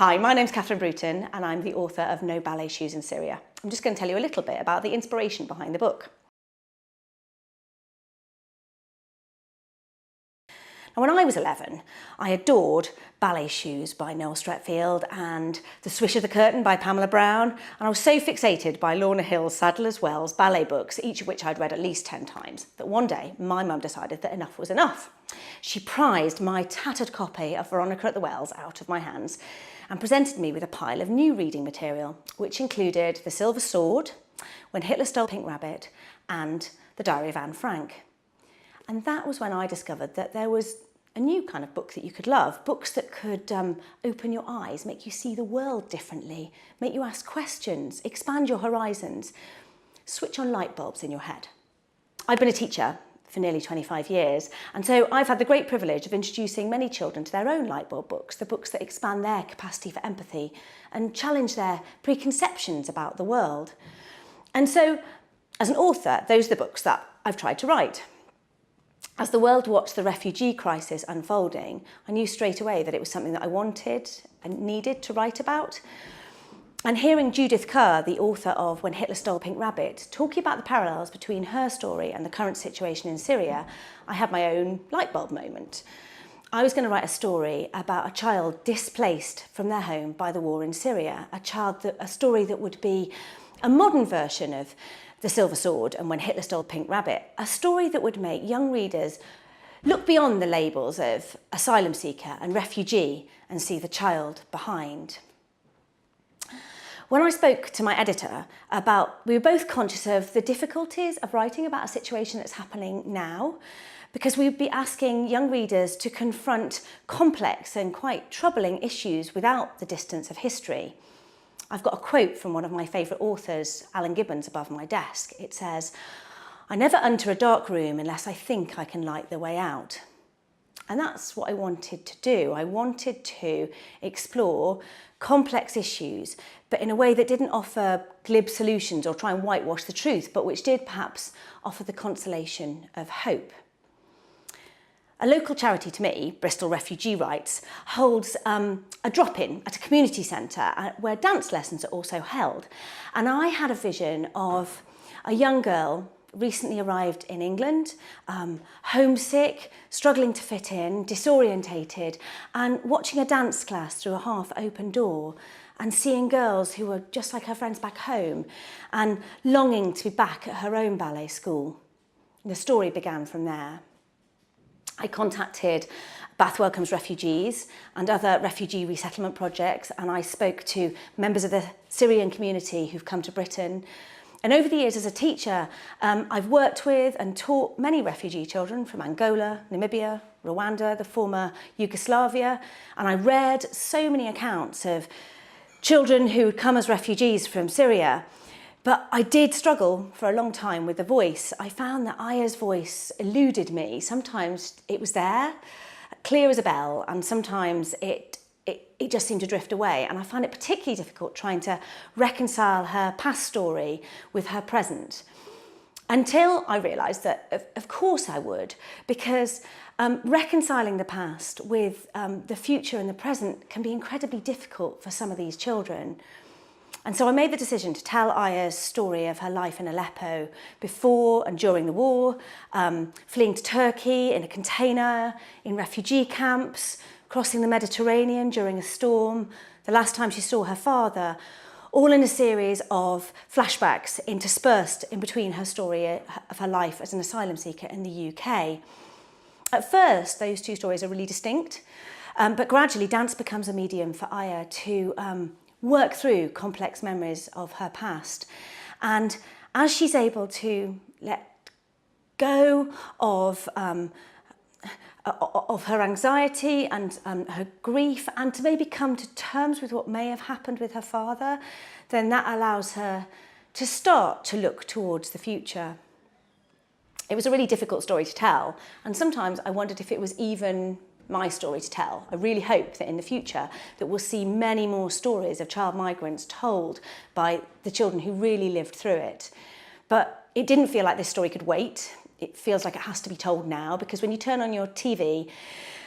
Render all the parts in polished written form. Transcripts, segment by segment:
Hi, my name's Bruton and I'm the author of No Ballet Shoes in Syria. I'm just going to tell you a little bit about the inspiration behind the book. Now, when I was 11, I adored Ballet Shoes by Noel Streatfeild and The Swish of the Curtain by Pamela Brown, and I was so fixated by Lorna Hill's Sadler's Wells ballet books, each of which I'd read at least 10 times, that one day my mum decided that enough was enough. She prized my tattered copy of Veronica at the Wells out of my hands and presented me with a pile of new reading material, which included The Silver Sword, When Hitler Stole Pink Rabbit, and The Diary of Anne Frank. And that was when I discovered that there was a new kind of book that you could love, books that could open your eyes, make you see the world differently, make you ask questions, expand your horizons, switch on light bulbs in your head. I've been a teacher for nearly 25 years, and so I've had the great privilege of introducing many children to their own light bulb books, the books that expand their capacity for empathy and challenge their preconceptions about the world. And so, as an author, those are the books that I've tried to write. As the world watched the refugee crisis unfolding, I knew straight away that it was something that I wanted and needed to write about. And hearing Judith Kerr, the author of When Hitler Stole Pink Rabbit, talking about the parallels between her story and the current situation in Syria, I had my own light bulb moment. I was going to write a story about a child displaced from their home by the war in Syria, a story that would be a modern version of The Silver Sword and When Hitler Stole Pink Rabbit, a story that would make young readers look beyond the labels of asylum seeker and refugee and see the child behind. When I spoke to my editor we were both conscious of the difficulties of writing about a situation that's happening now, because we would be asking young readers to confront complex and quite troubling issues without the distance of history. I've got a quote from one of my favourite authors, Alan Gibbons, above my desk. It says, "I never enter a dark room unless I think I can light the way out." And that's what I wanted to do. I wanted to explore complex issues, but in a way that didn't offer glib solutions or try and whitewash the truth, but which did perhaps offer the consolation of hope. A local charity to me, Bristol Refugee Rights, holds a drop-in at a community centre where dance lessons are also held. And I had a vision of a young girl recently arrived in England, homesick, struggling to fit in, disorientated, and watching a dance class through a half-open door and seeing girls who were just like her friends back home and longing to be back at her own ballet school. The story began from there. I contacted Bath Welcomes Refugees and other refugee resettlement projects, and I spoke to members of the Syrian community who've come to Britain. And over the years as a teacher, I've worked with and taught many refugee children from Angola, Namibia, Rwanda, the former Yugoslavia, and I read so many accounts of children who had come as refugees from Syria. But I did struggle for a long time with the voice. I found that Aya's voice eluded me. Sometimes it was there, clear as a bell, and sometimes it just seemed to drift away. And I found it particularly difficult trying to reconcile her past story with her present. Until I realised that, of course I would, because reconciling the past with the future and the present can be incredibly difficult for some of these children. And so I made the decision to tell Aya's story of her life in Aleppo before and during the war, fleeing to Turkey in a container, in refugee camps, crossing the Mediterranean during a storm, the last time she saw her father, all in a series of flashbacks interspersed in between her story of her life as an asylum seeker in the UK. At first, those two stories are really distinct, but gradually dance becomes a medium for Aya to work through complex memories of her past. And as she's able to let go of her anxiety and her grief, and to maybe come to terms with what may have happened with her father, then that allows her to start to look towards the future. It was a really difficult story to tell, and sometimes I wondered if it was even my story to tell. I really hope that in the future that we'll see many more stories of child migrants told by the children who really lived through it. But it didn't feel like this story could wait. it feels like it has to be told now, because when you turn on your TV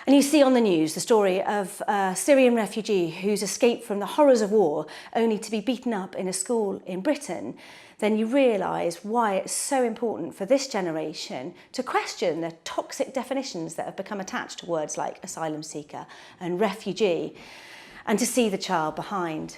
and you see on the news the story of a Syrian refugee who's escaped from the horrors of war only to be beaten up in a school in Britain, then you realise why it's so important for this generation to question the toxic definitions that have become attached to words like asylum seeker and refugee, and to see the child behind.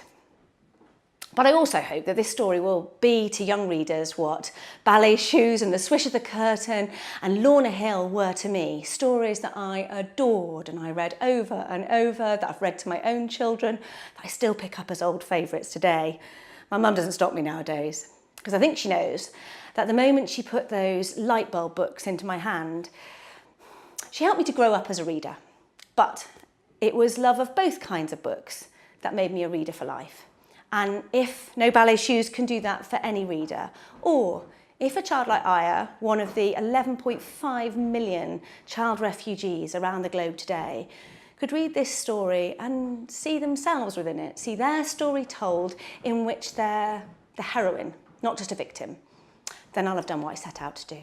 But I also hope that this story will be to young readers what Ballet Shoes and The Swish of the Curtain and Lorna Hill were to me, stories that I adored and I read over and over, that I've read to my own children, that I still pick up as old favourites today. My mum doesn't stop me nowadays, because I think she knows that the moment she put those light bulb books into my hand, she helped me to grow up as a reader. But it was love of both kinds of books that made me a reader for life. And if No Ballet Shoes can do that for any reader, or if a child like Aya, one of the 11.5 million child refugees around the globe today, could read this story and see themselves within it, see their story told in which they're the heroine, not just a victim, then I'll have done what I set out to do.